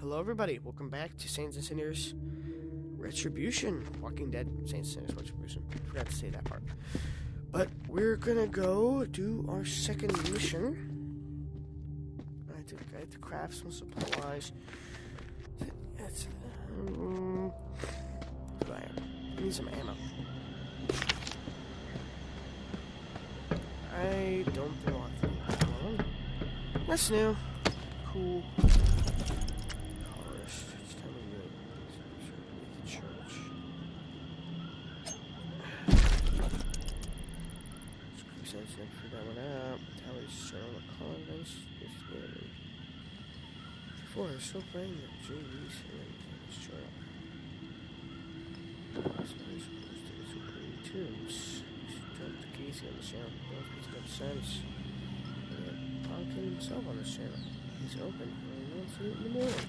Hello everybody, welcome back to Saints and Sinners Retribution. Walking Dead, Saints and Sinners Retribution. Forgot to say that part. But we're gonna go do our second mission. I have to craft some supplies. That's, I need some ammo. I don't want that one. That's new. Cool. It's time to do the church. Since I figured that one out, how is Cheryl Collins? Before I was so playing that JV's and Cheryl. So I suppose to do some pretty tunes. Jump the Casey on the channel. Both makes no sense. Pumpkin himself on this channel. He's open. In the morning.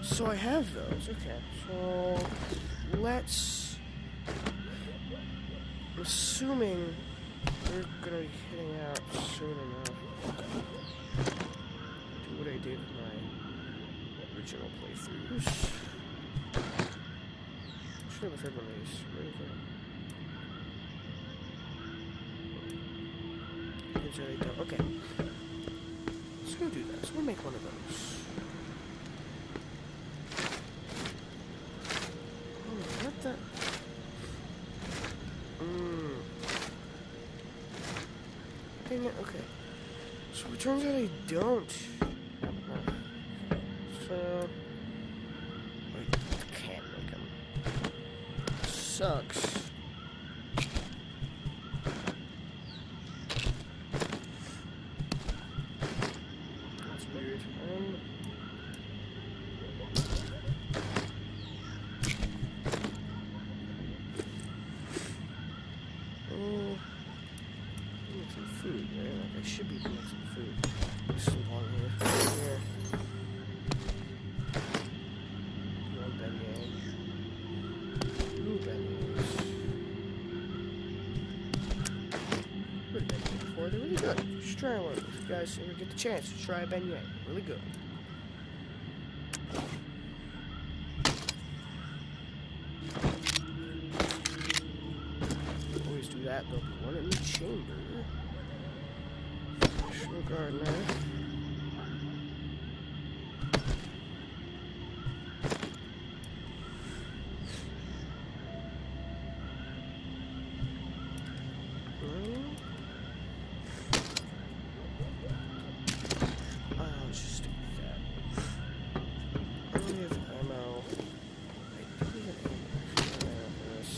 So I have those, okay. So let's, I'm assuming we're gonna be heading out soon enough. Do what I did with my original playthroughs. Should have a third one of these. Really good. Okay. Let's go do that. So we'll make one of those. Oh, what the? Dang it, okay. So it turns out I don't have enough. So I can't make them. Sucks. I should be making some food. There's some on here. Here. One beignet. Two beignets. Good beignet before. They're really good. Just try one. If you guys ever get the chance to try a beignet. Really good. Always do that. They'll put one in the chamber. Gardener. I'll just do that. I only have ammo. I do have ammo for this.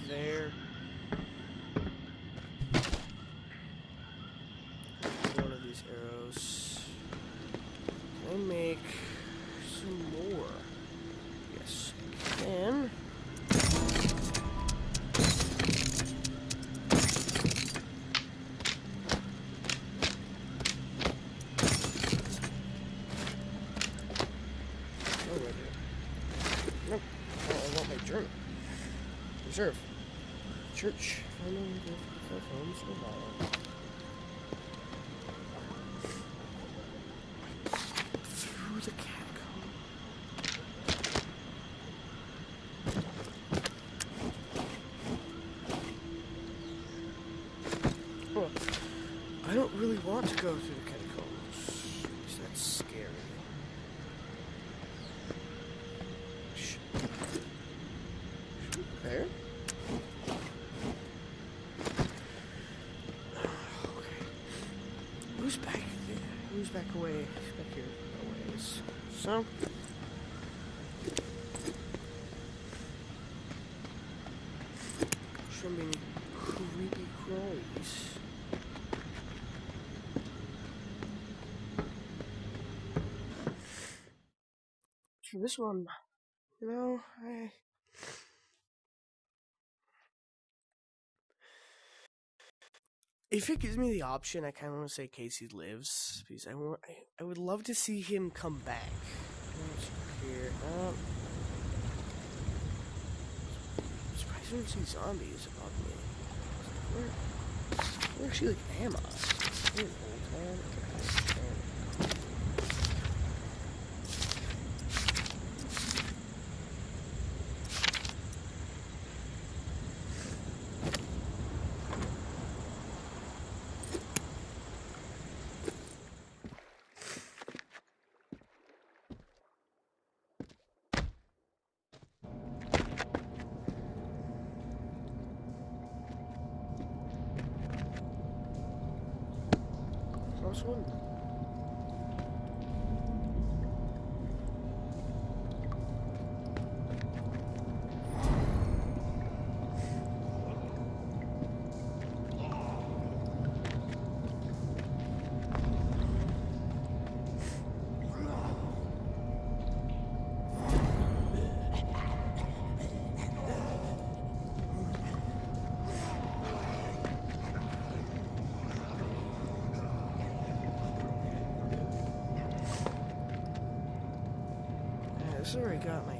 There. One of these arrows. Can I make some more? Yes, I can. Nope. Oh, I want my journal. Reserve. Church. Finally go for the home survival. Through the catacomb. Well, I don't really want to go through the catacombs. Because that's scary. There? Who's back there? Who's back away? Who's back here? No ways. So. Show me creepy crawlies. For this one, you know, if it gives me the option, I kind of want to say Casey lives because I would love to see him come back. Here, surprise I don't see zombies above me. Where actually am I? I'm an old man. Close one. This is where I got my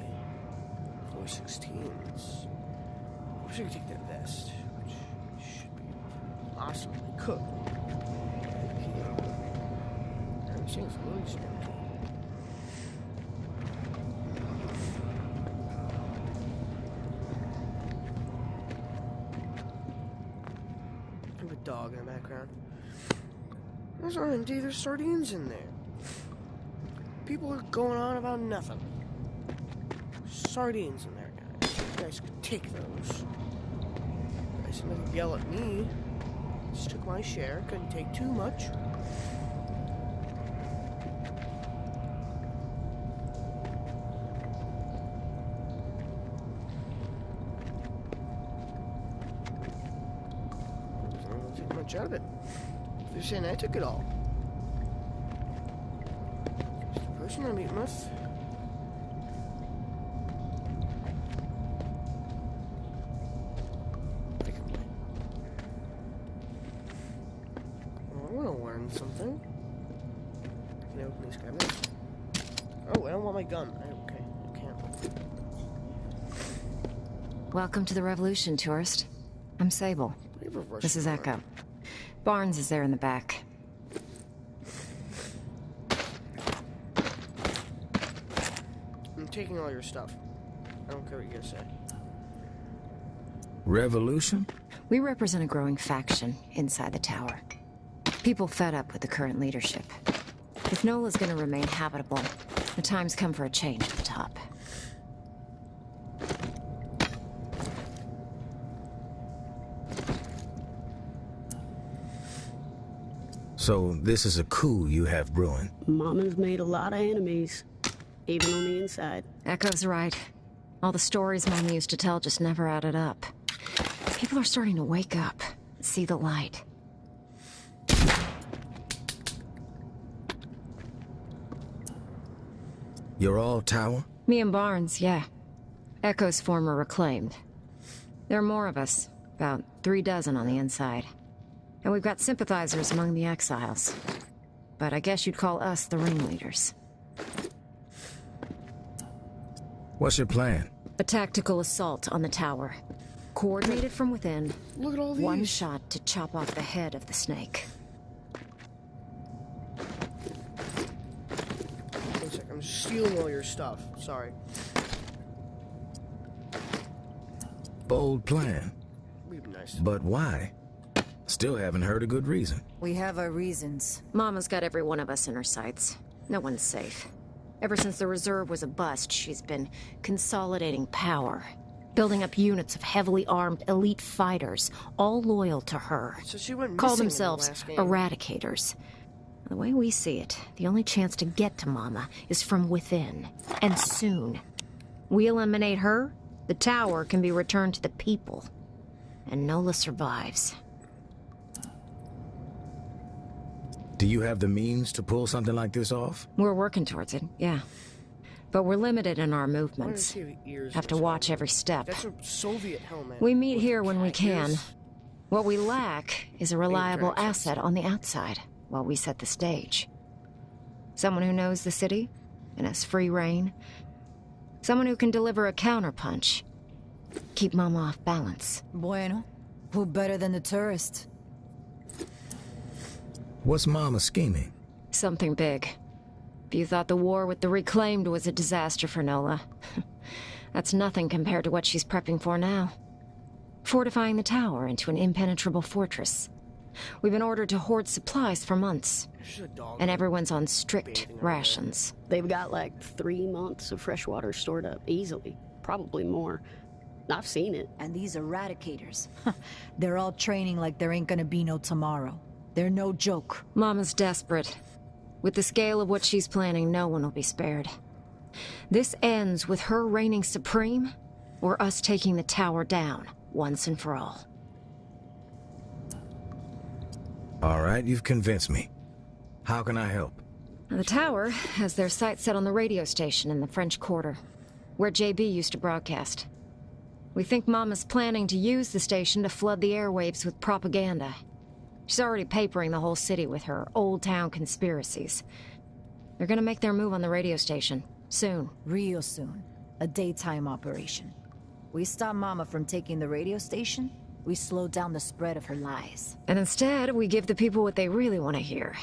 416s. I wish I could take that vest, which should be awesome if I could. Everything's really empty. I have a dog in the background. Those aren't empty, there's sardines in there. People are going on about nothing. Sardines in there, guys. You guys could take those. You guys didn't yell at me. Just took my share. Couldn't take too much. I don't take much out of it. They're saying I took it all. Just the person I'm eating with. Something. Can I open these cabinets? Oh, I don't want my gun. Okay, I can't. Welcome to the Revolution, tourist. I'm Sable. This is Echo. Barnes is there in the back. I'm taking all your stuff. I don't care what you're gonna say. Revolution? We represent a growing faction inside the tower. People fed up with the current leadership. If Nola's gonna remain habitable, the time's come for a change at the top. So this is a coup you have brewing? Mama's made a lot of enemies, even on the inside. Echo's right. All the stories Mom used to tell just never added up. People are starting to wake up, see the light. You're all tower? Me and Barnes, yeah. Echo's former reclaimed. There are more of us, about 3 dozen on the inside. And we've got sympathizers among the exiles. But I guess you'd call us the ringleaders. What's your plan? A tactical assault on the tower. Coordinated from within. Look at all these. One shot to chop off the head of the snake. One sec, I'm stealing all your stuff. Sorry. Bold plan. We'd be nice. But why? Still haven't heard a good reason. We have our reasons. Mama's got every one of us in her sights. No one's safe. Ever since the reserve was a bust, she's been consolidating power. Building up units of heavily armed elite fighters, all loyal to her. So she went Call missing in the themselves last game. eradicators. The way we see it, the only chance to get to Mama is from within. And soon. We eliminate her, the tower can be returned to the people. And Nola survives. Do you have the means to pull something like this off? We're working towards it, yeah. But we're limited in our Why does movements. she have ears Have in to this watch helmet? every step. That's a Soviet helmet. We meet with here when we cat can. ears. What we lack is a reliable Dragon sense. asset on the outside while we set the stage. Someone who knows the city and has free reign. Someone who can deliver a counterpunch. Keep Mama off balance. Bueno, who better than the tourists? What's Mama scheming? Something big. If you thought the war with the Reclaimed was a disaster for Nola, that's nothing compared to what she's prepping for now. Fortifying the tower into an impenetrable fortress. We've been ordered to hoard supplies for months, There's a dog and everyone's on strict bathing over there. rations. They've got like 3 months of fresh water stored up, easily. Probably more. I've seen it. And these eradicators, they're all training like there ain't gonna be no tomorrow. They're no joke. Mama's desperate. With the scale of what she's planning, no one will be spared. This ends with her reigning supreme, or us taking the tower down, once and for all. All right, you've convinced me. How can I help? The tower has their sights set on the radio station in the French Quarter, where JB used to broadcast. We think Mama's planning to use the station to flood the airwaves with propaganda. She's already papering the whole city with her old town conspiracies. They're gonna make their move on the radio station, soon. Real soon. A daytime operation. We stop Mama from taking the radio station, we slow down the spread of her lies. And instead, we give the people what they really want to hear.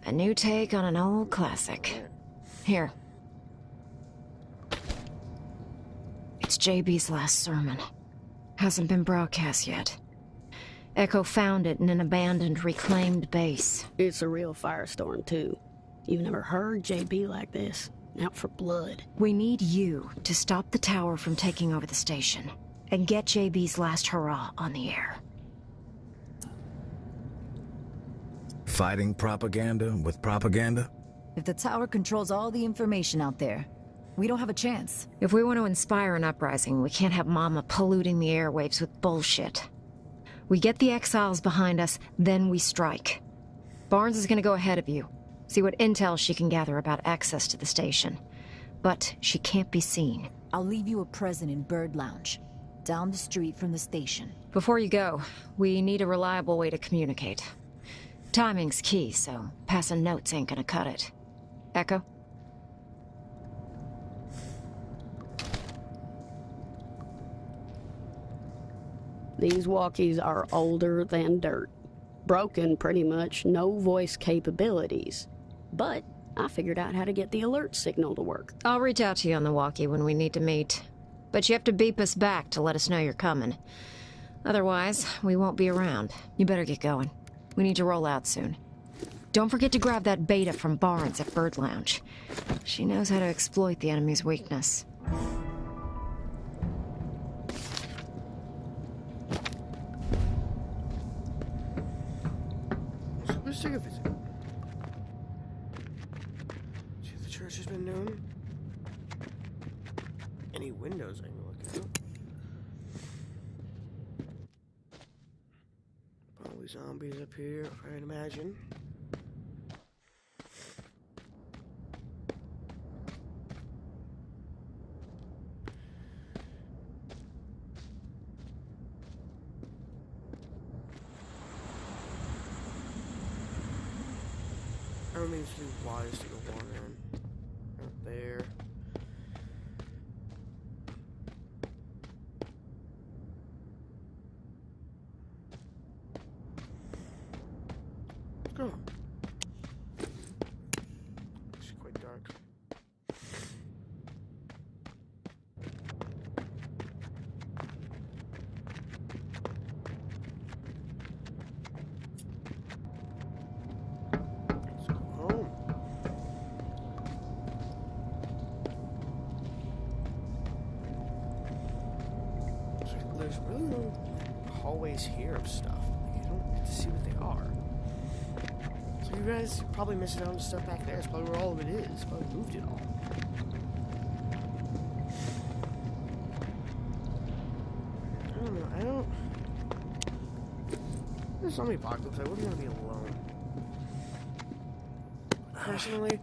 A new take on an old classic. Here. It's JB's last sermon. Hasn't been broadcast yet. Echo found it in an abandoned, reclaimed base. It's a real firestorm, too. You've never heard JB like this. Out for blood. We need you to stop the tower from taking over the station, and get JB's last hurrah on the air. Fighting propaganda with propaganda? If the tower controls all the information out there, we don't have a chance. If we want to inspire an uprising, we can't have Mama polluting the airwaves with bullshit. We get the exiles behind us, then we strike. Barnes is gonna go ahead of you. See what intel she can gather about access to the station. But she can't be seen. I'll leave you a present in Bird Lounge, down the street from the station. Before you go, we need a reliable way to communicate. Timing's key, so passing notes ain't gonna cut it. Echo? These walkies are older than dirt. Broken, pretty much. No voice capabilities. But I figured out how to get the alert signal to work. I'll reach out to you on the walkie when we need to meet. But you have to beep us back to let us know you're coming. Otherwise, we won't be around. You better get going. We need to roll out soon. Don't forget to grab that beta from Barnes at Bird Lounge. She knows how to exploit the enemy's weakness. Let's take a visit. See if the church has been known. Any windows I can look out? Probably zombies up here, I'd imagine. I don't think it's really wise to go wandering out there. Let's go. It's quite dark. Let's go home. So there's really no hallways here of stuff. Like, you don't get to see what they are. So you guys are probably missing out on stuff back there. It's probably where all of it is. Probably moved it all. I don't know. I don't. There's zombie apocalypse. I wouldn't want to be alone. Personally,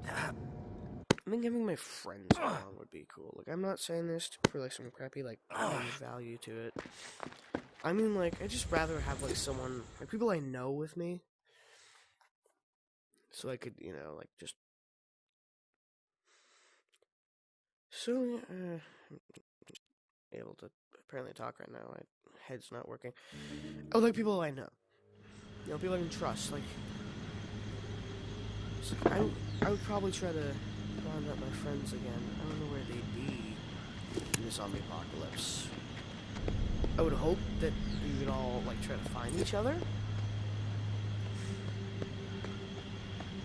I think having my friends around would be cool. Like, I'm not saying this for like some crappy like value to it. I mean, like, I'd just rather have like someone, like people I know with me, so I could, you know, like just. So able to apparently talk right now. My head's not working. Oh, like people I know. You know, people I can trust. Like, I would probably try to round up my friends again. I don't know where they'd be in the zombie apocalypse. I would hope that we would all, like, try to find each other.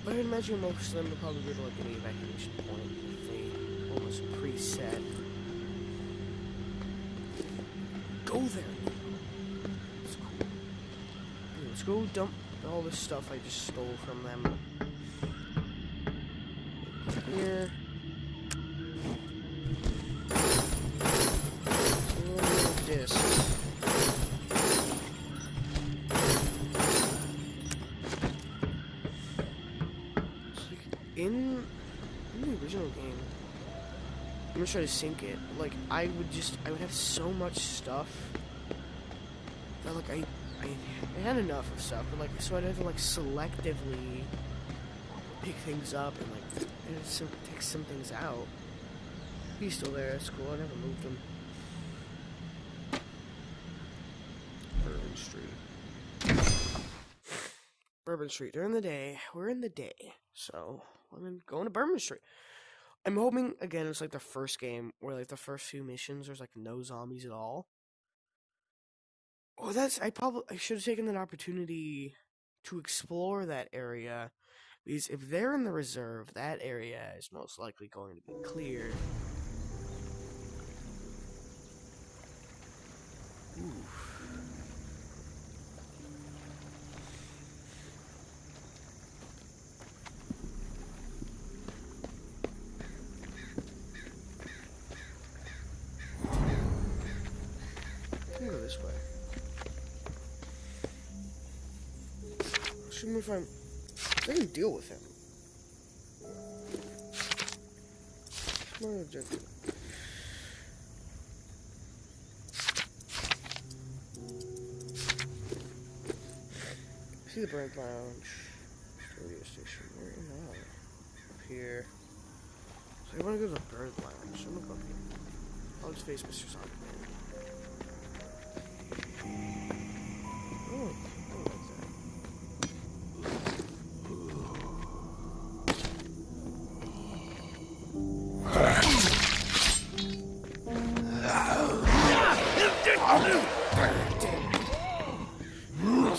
But I'd imagine most of them would probably go to, like, an evacuation point if they almost preset. Go there now. It's cool. Anyway, let's go dump all this stuff I just stole from them. Here. Discs. It's like in the original game, I'm gonna try to sync it. Like I would have so much stuff that like I had enough of stuff, but like so I'd have to like selectively pick things up and like take some things out. He's still there. That's cool. I never moved him. Bourbon Street. Bourbon Street. During the day. We're in the day. So, I'm going to Bourbon Street. I'm hoping, again, it's like the first game where, like, the first few missions, there's, like, no zombies at all. Oh, I should have taken that opportunity to explore that area. Because if they're in the reserve, that area is most likely going to be cleared. Oof. Go this way. Shouldn't we find... I can deal with him. Smart objective. See the bird lounge. Radio station. Where am I? Up here. So I want to go to the bird lounge. I'm gonna go up here. I'll just face Mr. Sonny. Oh, I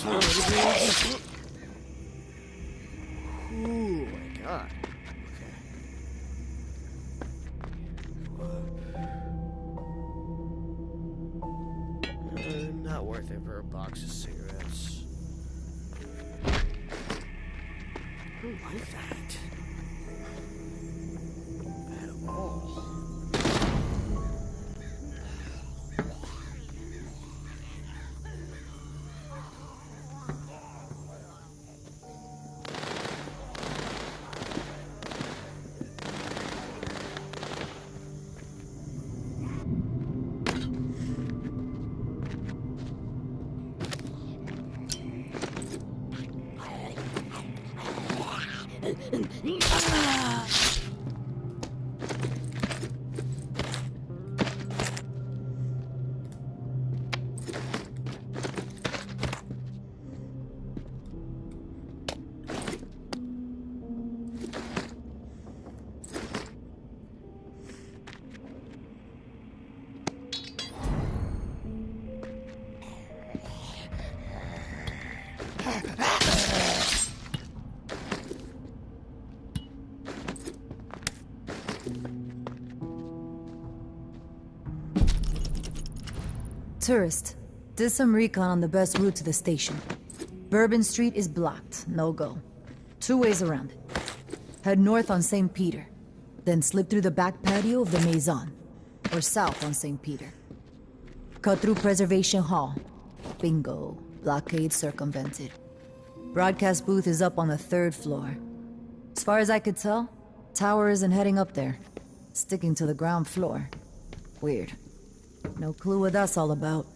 like that. Oh my god. Okay. Not worth it for a box of cigarettes. I don't like that. At all. Tourist, did some recon on the best route to the station. Bourbon Street is blocked, no go. 2 ways around it. Head north on St. Peter, then slip through the back patio of the Maison, or south on St. Peter. Cut through Preservation Hall. Bingo, blockade circumvented. Broadcast booth is up on the 3rd floor. As far as I could tell, tower isn't heading up there. Sticking to the ground floor. Weird. No clue what that's all about.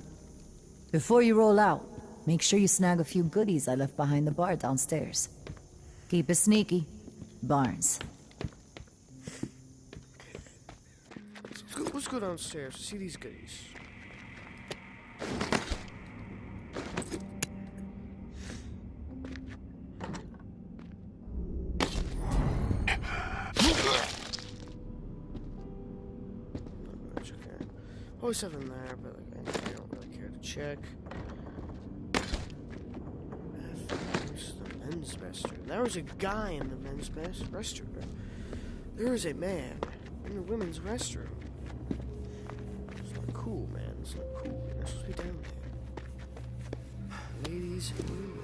Before you roll out, make sure you snag a few goodies I left behind the bar downstairs. Keep it sneaky. Barnes. Let's let's go downstairs to see these goodies. Always stuff in there, but like, I don't really care to check. There's the men's restroom. There was a guy in the men's restroom. There was a man in the women's restroom. It's not cool, man. It's not cool. You're not supposed to be down there. Ladies, apparently.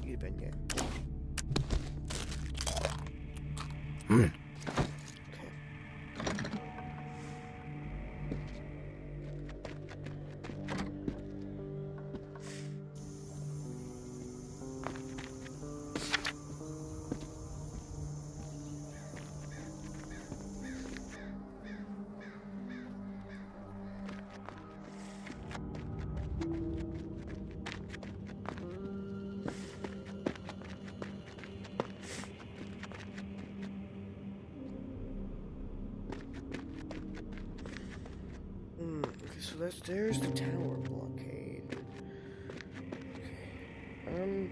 You've been yet. Okay. So there's the tower blockade. Okay.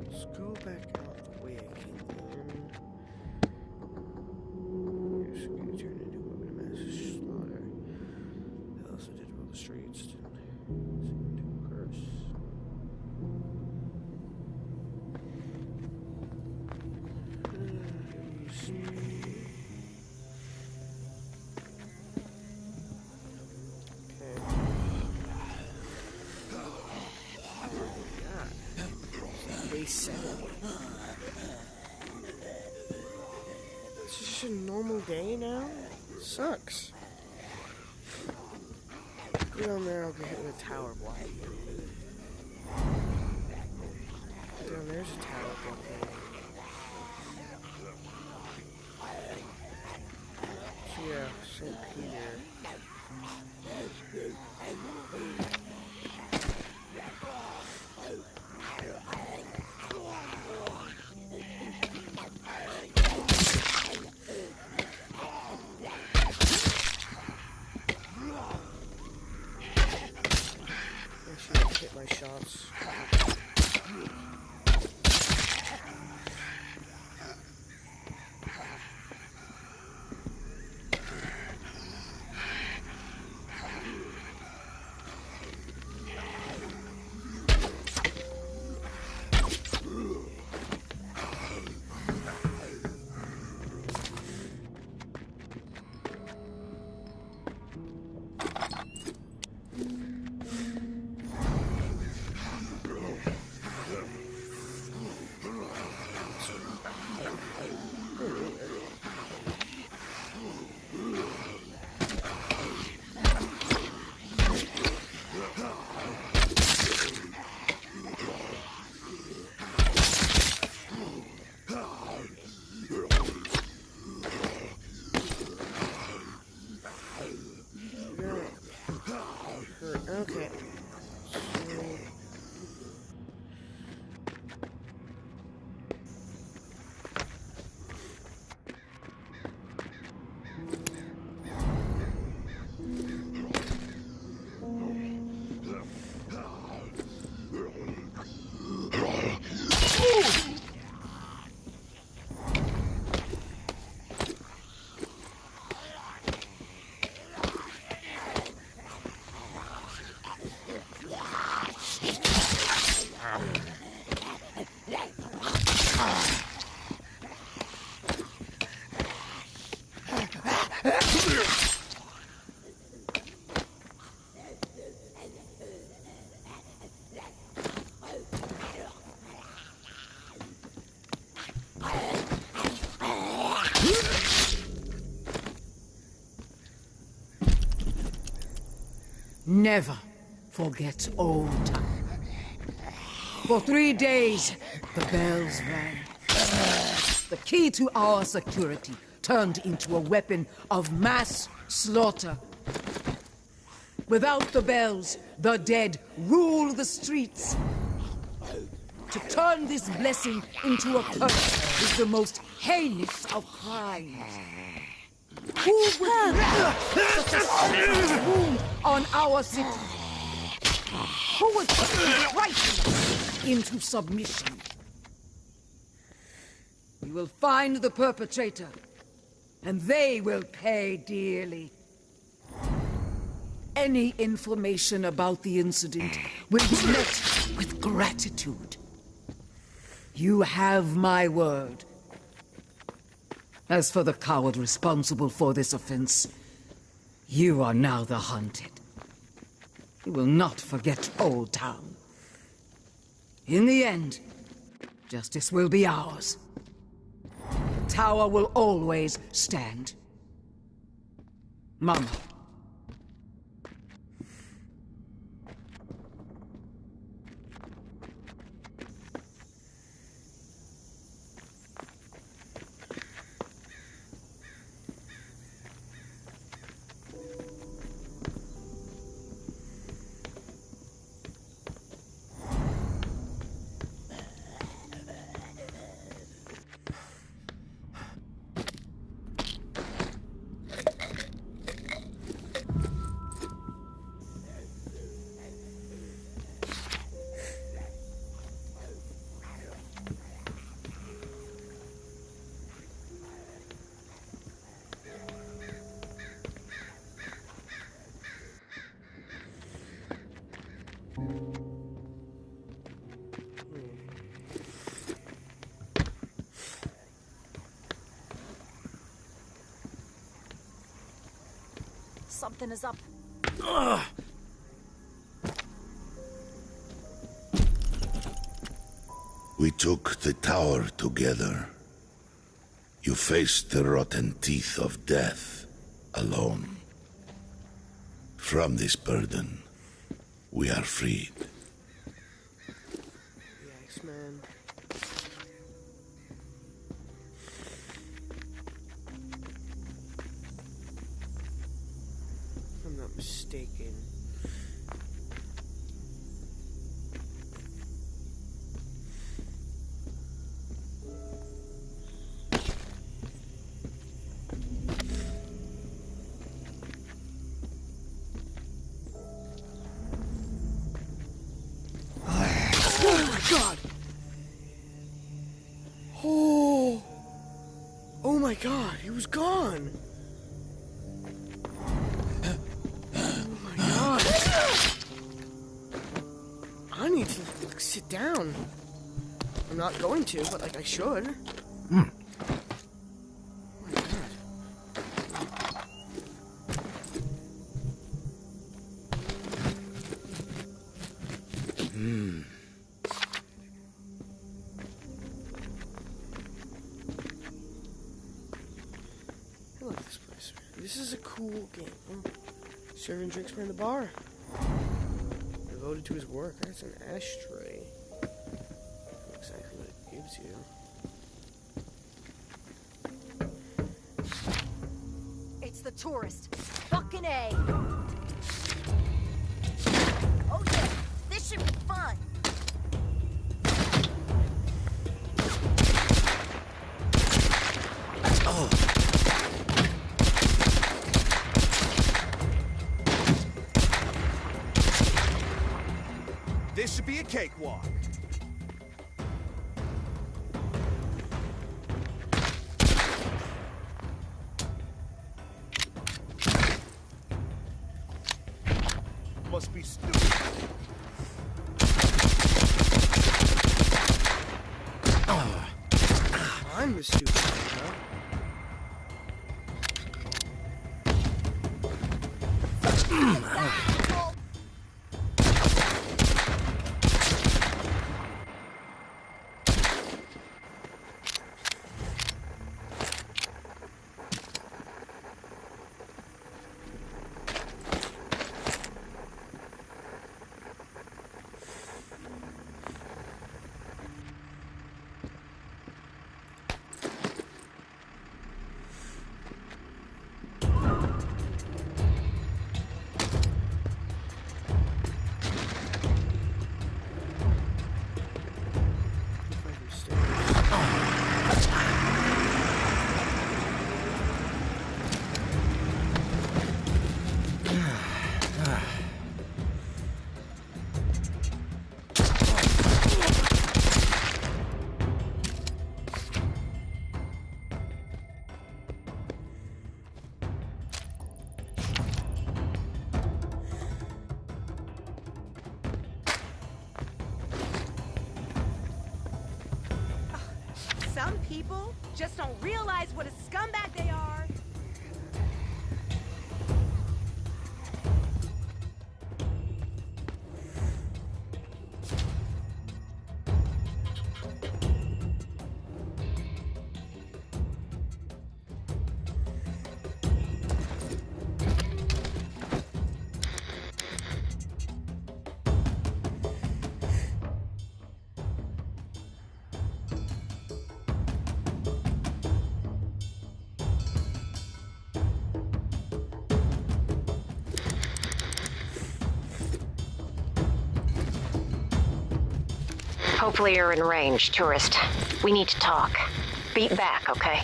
Let's go back out the way I came in. Here's gonna turn into a mass slaughter. I also did roll the streets, didn't I? Seemed to curse. It's just a normal day now? It sucks. Go down there, I'll get hit with a tower block. Down there's a tower block. So yeah, St. Peter. Hit my shots. never forget old time. For 3 days, the bells rang. The key to our security turned into a weapon of mass slaughter. Without the bells, the dead rule the streets. To turn this blessing into a curse is the most heinous of crimes. Who would such a serious wound on our city? Who would frighten us into submission? We will find the perpetrator, and they will pay dearly. Any information about the incident will be met with gratitude. You have my word. As for the coward responsible for this offense, you are now the hunted. You will not forget Old Town. In the end, justice will be ours. The tower will always stand. Mama. Something is up. We took the tower together. You faced the rotten teeth of death alone. From this burden, we are freed. Yikes, man. If I'm not mistaken. God! Oh! Oh my God, he was gone! Oh my God! I need to like, sit down. I'm not going to, but like I should. Oh my God. I like this place. This is a cool game. Serving drinks behind the bar. Devoted to his work. That's an ashtray. Not exactly what it gives you. It's the tourist. Fucking A. Oh yeah, this should be fun. This should be a cakewalk. Must be stupid. I'm the stupid one, huh? Some people just don't realize what a scumbag they are. Hopefully you're in range, tourist. We need to talk. Beat back, okay?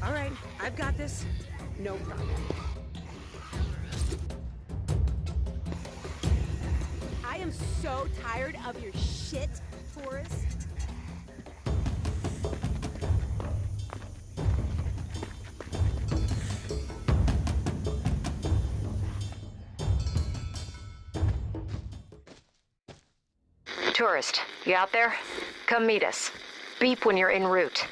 All right, I've got this. No problem. I am so tired of your shit, tourist. Tourist, you out there? Come meet us. Beep when you're en route.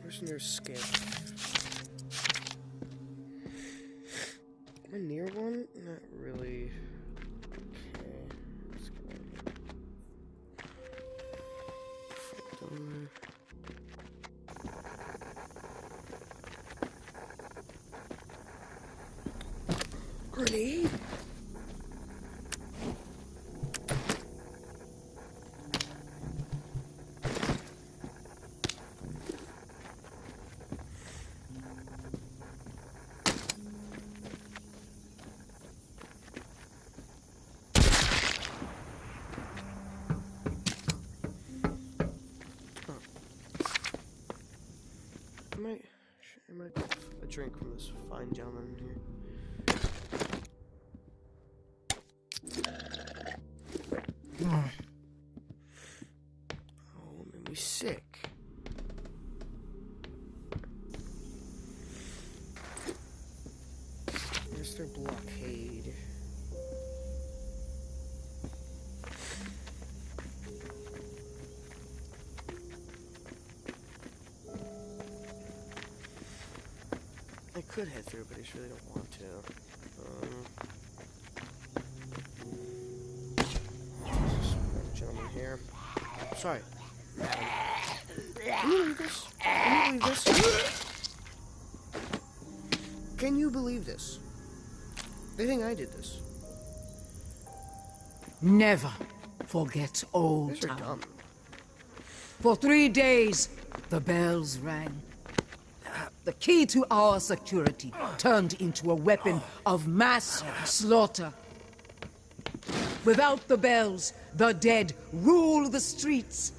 Where's their scale? Am I near one? Not really. Okay. Let's go. Front door. Grenade? I might get a drink from this fine gentleman here. Oh, it made me sick. Where's their blockade? I could head through, but I just really don't want to. This gentleman here. Sorry. Can you believe this? Can you believe this? Can you believe this? They think I did this. Never forget Old These are Town. dumb. For 3 days, the bells rang. The key to our security turned into a weapon of mass slaughter. Without the bells, the dead rule the streets.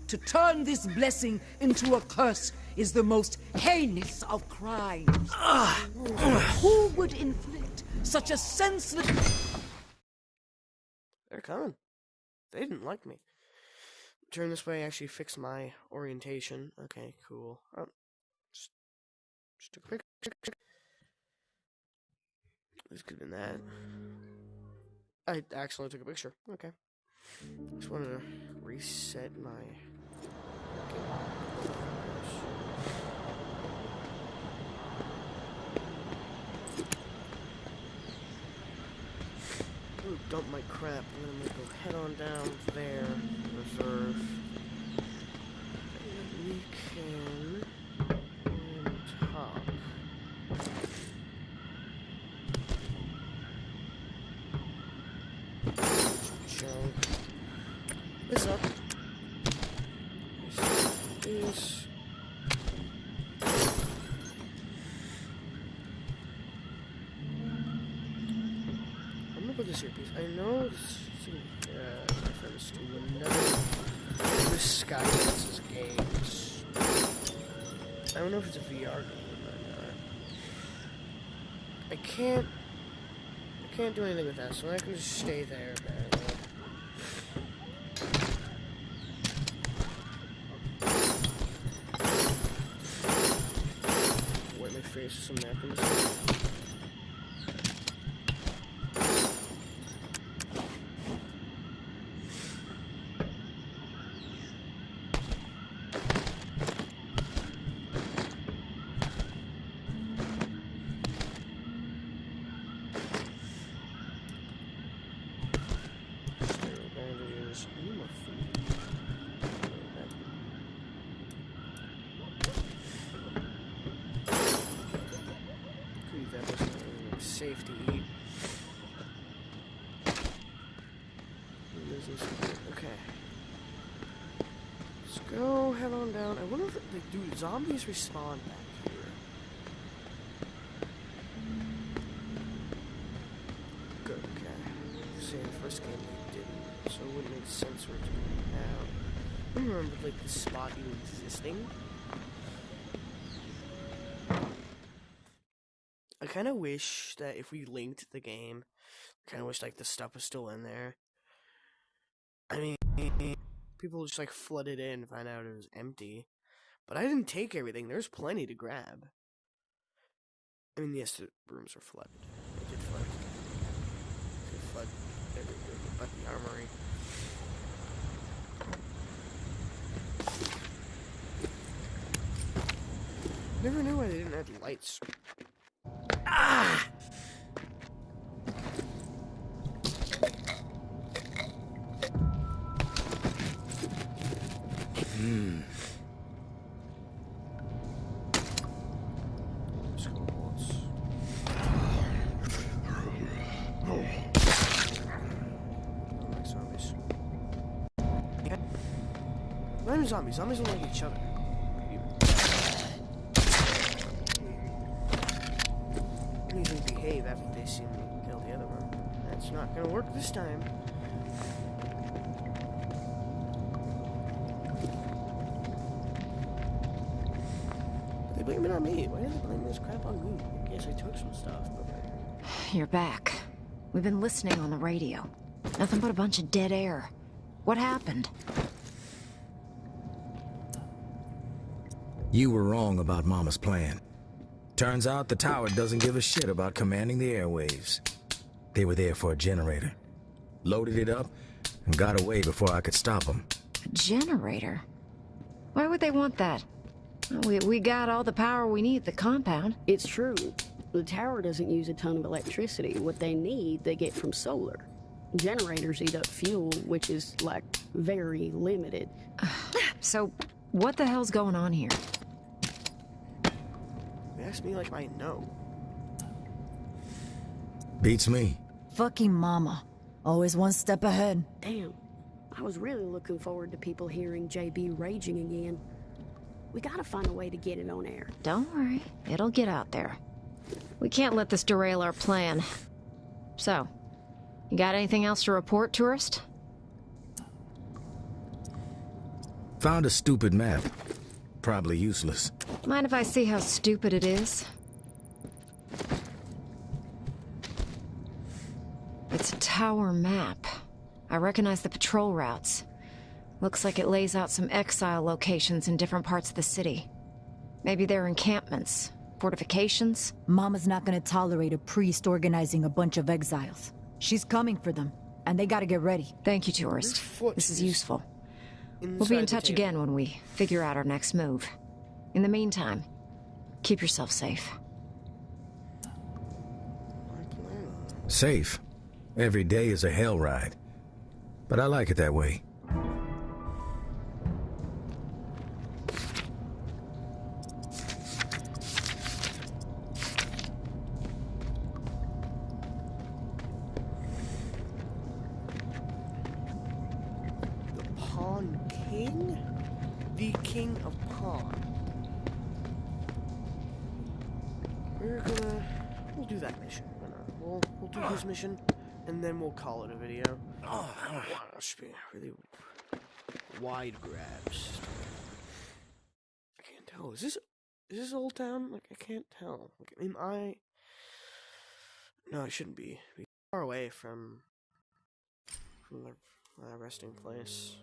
To turn this blessing into a curse is the most heinous of crimes. Who would inflict such a senseless... They're coming. They didn't like me. Turn this way actually fix my orientation. Okay, cool. Just took a picture. This could have been that. I accidentally took a picture. Okay. Just wanted to reset my... Ooh, dump my crap. I'm gonna go head on down there. Reserve. And we can... talk. Junk. This up. This. I'm gonna put this earpiece. I know this is my friend's window. this Skylance's games. I don't know if it's a VR game or not. I can't do anything with that, so I can just stay there, apparently. Wipe my face with some napkins. Safe to eat. Okay. Let's go head on down. I wonder if, like, do zombies respawn back here? Good, okay. Say the first game they didn't, so it wouldn't make sense for it to be now. I don't remember, like, the spot even existing. I kind of wish that if we linked the game, I kind of wish, like, the stuff was still in there. I mean, people just, like, flooded in and find out it was empty. But I didn't take everything. There's plenty to grab. I mean, yes, the rooms are flooded. They did flood. They flood everywhere but the armory. Never knew why they didn't add lights. Ah! Not even zombies. Zombies don't like each other. They usually behave after they see me kill the other one. That's not gonna work this time. They blame it on me. Why did they blame this crap on me? I guess I took some stuff, but... You're back. We've been listening on the radio. Nothing but a bunch of dead air. What happened? You were wrong about Mama's plan. Turns out the tower doesn't give a shit about commanding the airwaves. They were there for a generator. Loaded it up and got away before I could stop them. A generator? Why would they want that? We got all the power we need at the compound. It's true. The tower doesn't use a ton of electricity. What they need, they get from solar. Generators eat up fuel, which is, like, very limited. So, what the hell's going on here? They asked me like I know. Beats me. Fucking Mama. Always one step ahead. Damn. I was really looking forward to people hearing JB raging again. We gotta find a way to get it on air. Don't worry. It'll get out there. We can't let this derail our plan. So, you got anything else to report, tourist? Found a stupid map. Probably useless. Mind if I see how stupid it is? It's a tower map. I recognize the patrol routes. Looks like it lays out some exile locations in different parts of the city. Maybe they're encampments, fortifications. Mama's not gonna tolerate a priest organizing a bunch of exiles. She's coming for them, and they gotta get ready. Thank you, tourist. This is useful. We'll be in touch again when we figure out our next move. In the meantime, keep yourself safe. Safe. Every day is a hell ride. But I like it that way. The King of Pawn. We'll do that mission. We'll do his mission, and then we'll call it a video. Oh, that should be really wide grabs. I can't tell. Is this Old Town? Like, I can't tell. Like, am I? No, I shouldn't be. Far away from the resting place.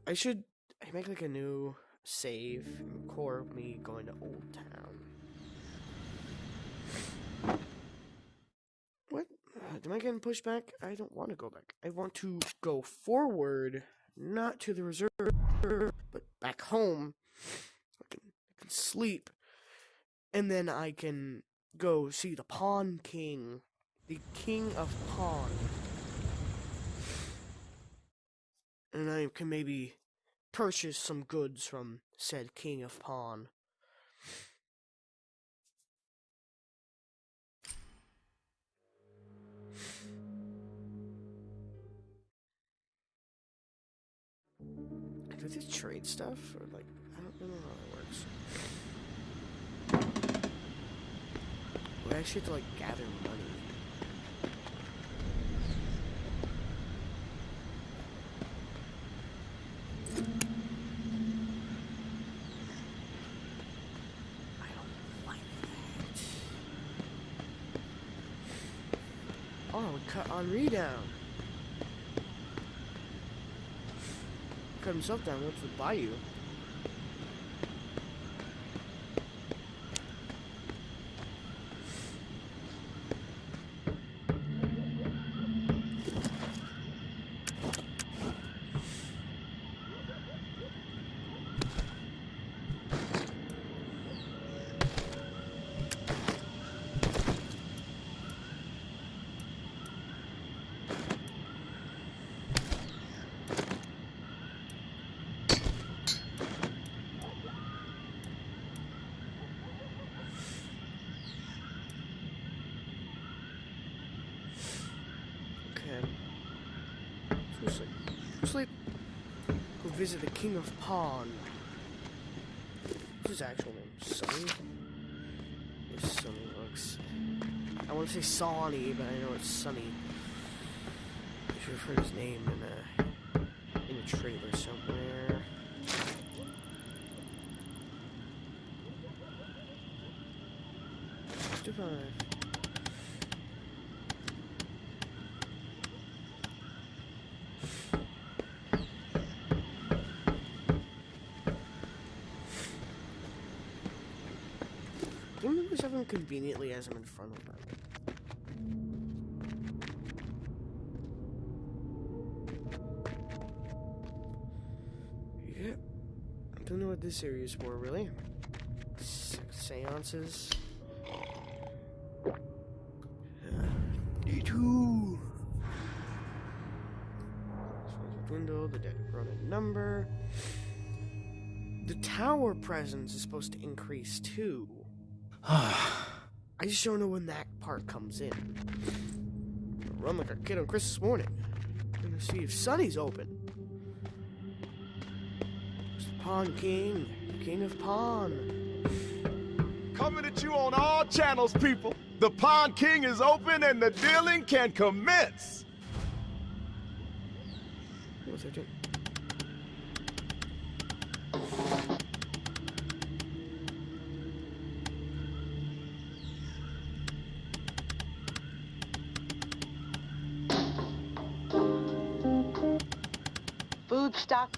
I make like a new save and record me going to Old Town. What? Am I getting pushed back? I don't want to go back. I want to go forward, not to the reserve, but back home. I can sleep, and then I can go see the Pawn King, the King of Pawn, and I can maybe purchase some goods from said King of Pawn. Do they trade stuff, or like, I don't know how that works. We actually have to like gather money. I don't like that. Oh, we cut Henri down. Cut himself down, went to the bayou. Sleep. Go visit the King of Pawn. What's his actual name? Sonny? Yes, Sonny looks. I want to say Sonny, but I know it's Sonny. I should have heard his name in a trailer somewhere. Divine. Something conveniently as I'm in front of them. Yeah, I don't know what this area is for, really. Seances. D2. Window, the dead running number. The tower presence is supposed to increase too. I just don't know when that part comes in. I run like a kid on Christmas morning. I'm gonna see if Sonny's open. It's the Pawn King, the King of Pawn. Coming at you on all channels, people. The Pawn King is open and the dealing can commence. What's that doing? Food stock.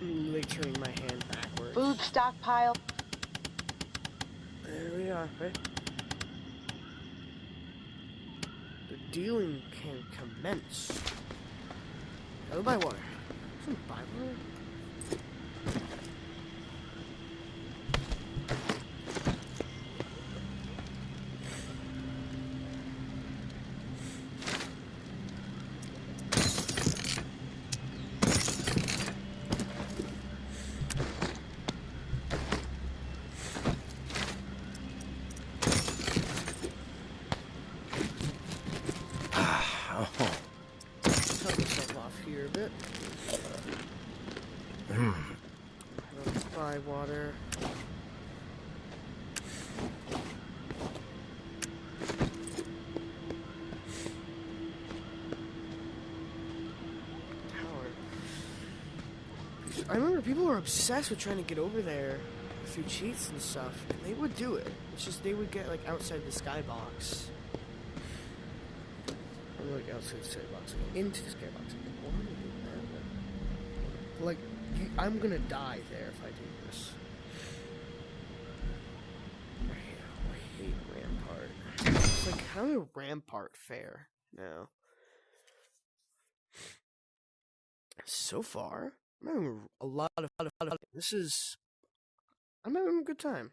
I'm like turning my hand backwards. Food stockpile. There we are, right? The dealing can commence. Hello, Bywater. Some Bywater? Cut myself off here a bit. Bywater. I remember people were obsessed with trying to get over there through cheats and stuff, and they would do it. It's just they would get like outside the skybox. Or like outside the skybox, like, into the skybox. Why am I doing that? Like, I'm gonna die there if I do this. I hate Rampart. It's like, how did Rampart fare now? So far, I'm having a lot of this is. I'm having a good time.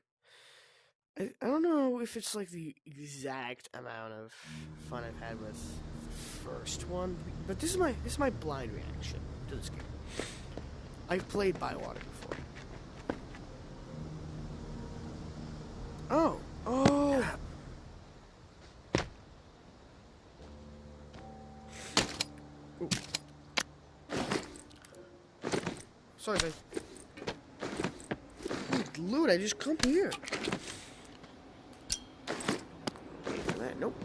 I don't know if it's like the exact amount of fun I've had with the first one, but this is my blind reaction to this game. I've played Bywater before. Oh. Ooh. Sorry, guys. Loot, I just come here. Nope.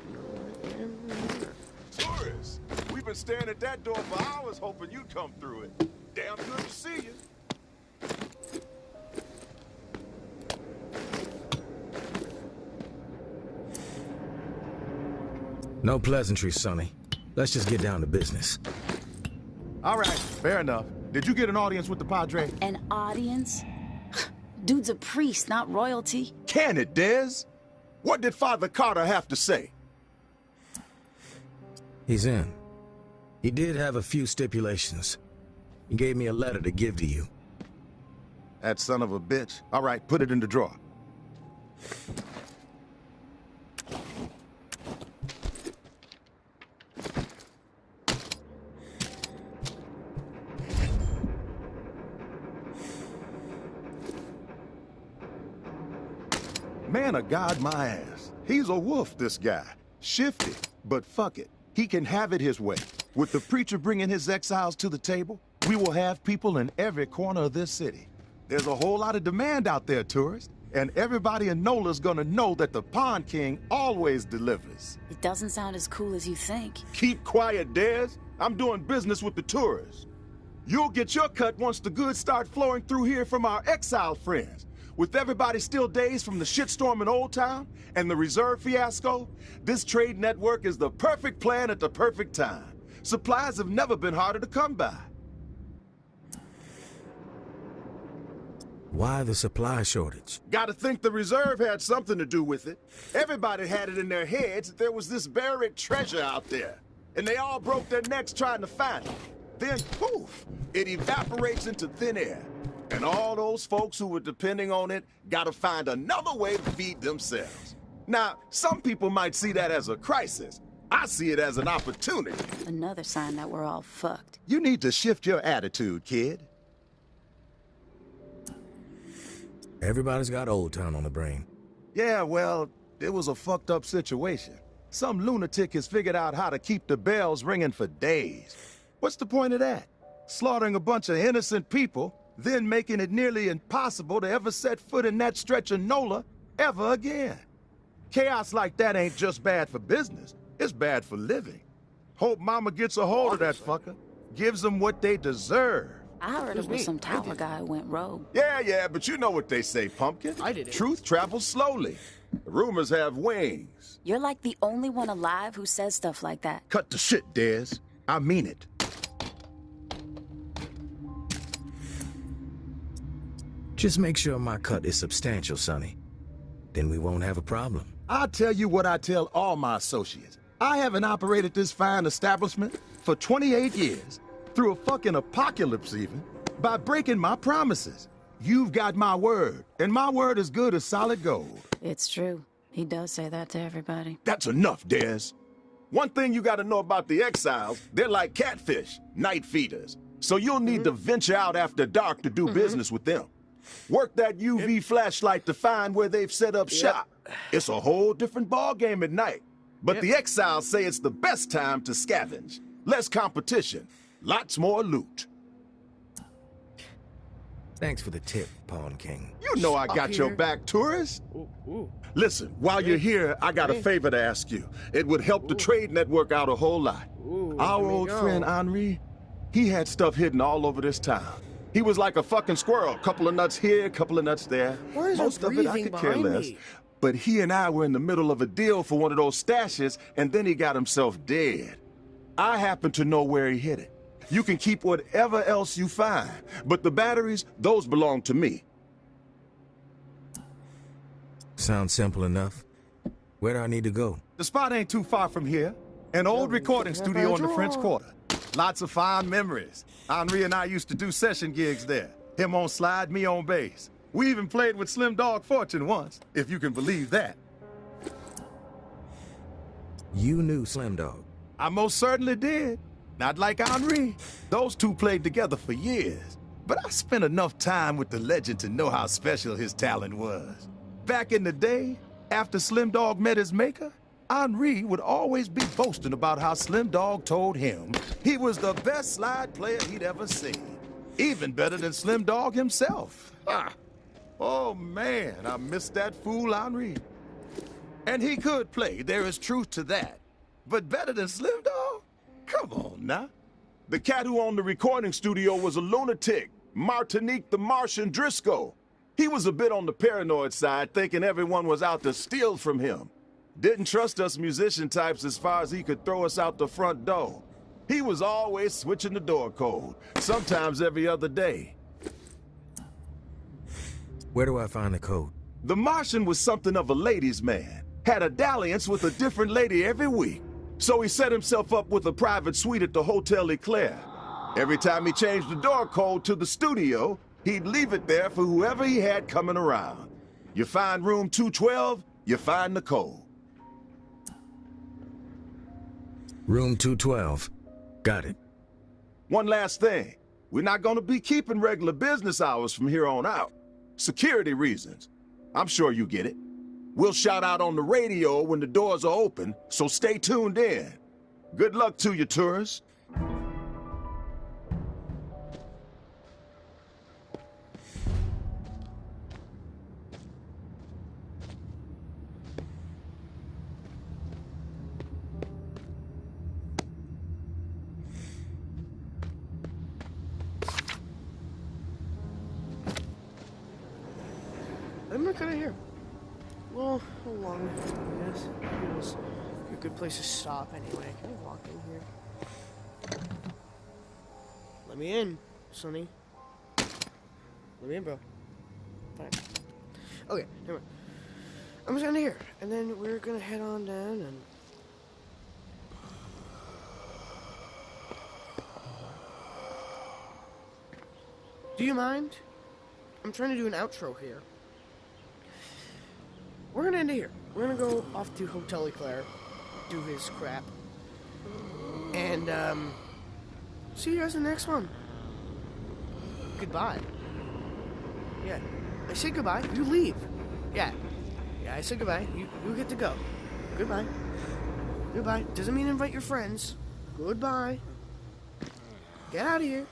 Tourists! We've been staring at that door for hours hoping you'd come through it. Damn good to see you. No pleasantries, Sonny. Let's just get down to business. All right, fair enough. Did you get an audience with the Padre? An audience? Dude's a priest, not royalty. Can it, Dez? What did Father Carter have to say? He's in. He did have a few stipulations. He gave me a letter to give to you. That son of a bitch. All right, put it in the drawer. Man of God, my ass. He's a wolf, this guy. Shifty, but fuck it. He can have it his way. With the preacher bringing his exiles to the table, we will have people in every corner of this city. There's a whole lot of demand out there, tourists, and everybody in Nola's gonna know that the Pond King always delivers. It doesn't sound as cool as you think. Keep quiet, Dez. I'm doing business with the tourists. You'll get your cut once the goods start flowing through here from our exile friends. With everybody still dazed from the shitstorm in Old Town and the reserve fiasco, this trade network is the perfect plan at the perfect time. Supplies have never been harder to come by. Why the supply shortage? Gotta think the reserve had something to do with it. Everybody had it in their heads that there was this buried treasure out there, and they all broke their necks trying to find it. Then, poof, it evaporates into thin air. And all those folks who were depending on it gotta find another way to feed themselves. Now, some people might see that as a crisis. I see it as an opportunity. Another sign that we're all fucked. You need to shift your attitude, kid. Everybody's got Old Town on the brain. Yeah, well, it was a fucked up situation. Some lunatic has figured out how to keep the bells ringing for days. What's the point of that? Slaughtering a bunch of innocent people, then making it nearly impossible to ever set foot in that stretch of Nola ever again. Chaos like that ain't just bad for business, it's bad for living. Hope Mama gets a hold of that fucker, gives them what they deserve. I heard it was some tower guy who went rogue. Yeah, but you know what they say, Pumpkin. I did it. Truth travels slowly. Rumors have wings. You're like the only one alive who says stuff like that. Cut the shit, Dez. I mean it. Just make sure my cut is substantial, Sonny. Then we won't have a problem. I'll tell you what I tell all my associates. I haven't operated this fine establishment for 28 years, through a fucking apocalypse even, by breaking my promises. You've got my word, and my word is good as solid gold. It's true. He does say that to everybody. That's enough, Dez. One thing you gotta know about the exiles, they're like catfish, night feeders. So you'll need to venture out after dark to do business with them. Work that UV flashlight to find where they've set up shop. It's a whole different ballgame at night. But the exiles say it's the best time to scavenge. Less competition, lots more loot. Thanks for the tip, Pawn King. You know I got your back, tourist. Ooh. Listen, while you're here, I got a favor to ask you. It would help the trade network out a whole lot. Our old friend Henri, he had stuff hidden all over this town. He was like a fucking squirrel. Couple of nuts here, couple of nuts there. Most of it I could care less. But he and I were in the middle of a deal for one of those stashes, and then he got himself dead. I happen to know where he hid it. You can keep whatever else you find, but the batteries, those belong to me. Sounds simple enough. Where do I need to go? The spot ain't too far from here. An old recording studio in the French Quarter. Lots of fond memories. Henri and I used to do session gigs there. Him on slide, me on bass. We even played with Slim Dog Fortune once, if you can believe that. You knew Slim Dog? I most certainly did. Not like Henri. Those two played together for years. But I spent enough time with the legend to know how special his talent was. Back in the day, after Slim Dog met his maker, Henri would always be boasting about how Slim Dog told him he was the best slide player he'd ever seen. Even better than Slim Dog himself. Ha! Oh man, I missed that fool Henri. And he could play, there is truth to that. But better than Slim Dog? Come on now. The cat who owned the recording studio was a lunatic, Martinique the Martian Driscoll. He was a bit on the paranoid side, thinking everyone was out to steal from him. Didn't trust us musician types as far as he could throw us out the front door. He was always switching the door code, sometimes every other day. Where do I find the code? The Martian was something of a ladies' man. Had a dalliance with a different lady every week. So he set himself up with a private suite at the Hotel Éclair. Every time he changed the door code to the studio, he'd leave it there for whoever he had coming around. You find room 212, you find the code. Room 212. Got it. One last thing. We're not gonna be keeping regular business hours from here on out. Security reasons. I'm sure you get it. We'll shout out on the radio when the doors are open, so stay tuned in. Good luck to you, tourists. I'm not kind of here. Well, how long, I guess. It was a good place to stop anyway. Can I walk in here? Let me in, Sonny. Let me in, bro. Fine. Okay, never mind. I'm just gonna here, and then we're gonna head on down and... Do you mind? I'm trying to do an outro here. We're gonna end it here. We're gonna go off to Hotel Éclair, do his crap, and see you guys in the next one. Goodbye. Yeah, I said goodbye. You leave. Yeah, I said goodbye. You get to go. Goodbye. Goodbye. Doesn't mean invite your friends. Goodbye. Get out of here.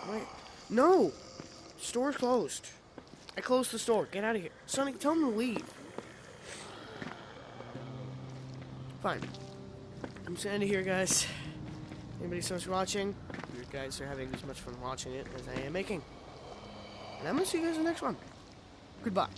Wait. No. Store's closed. I closed the store. Get out of here. Sonny, tell him to leave. Fine. I'm just ending here, guys. Anybody so much watching? You guys are having as much fun watching it as I am making. And I'm going to see you guys in the next one. Goodbye.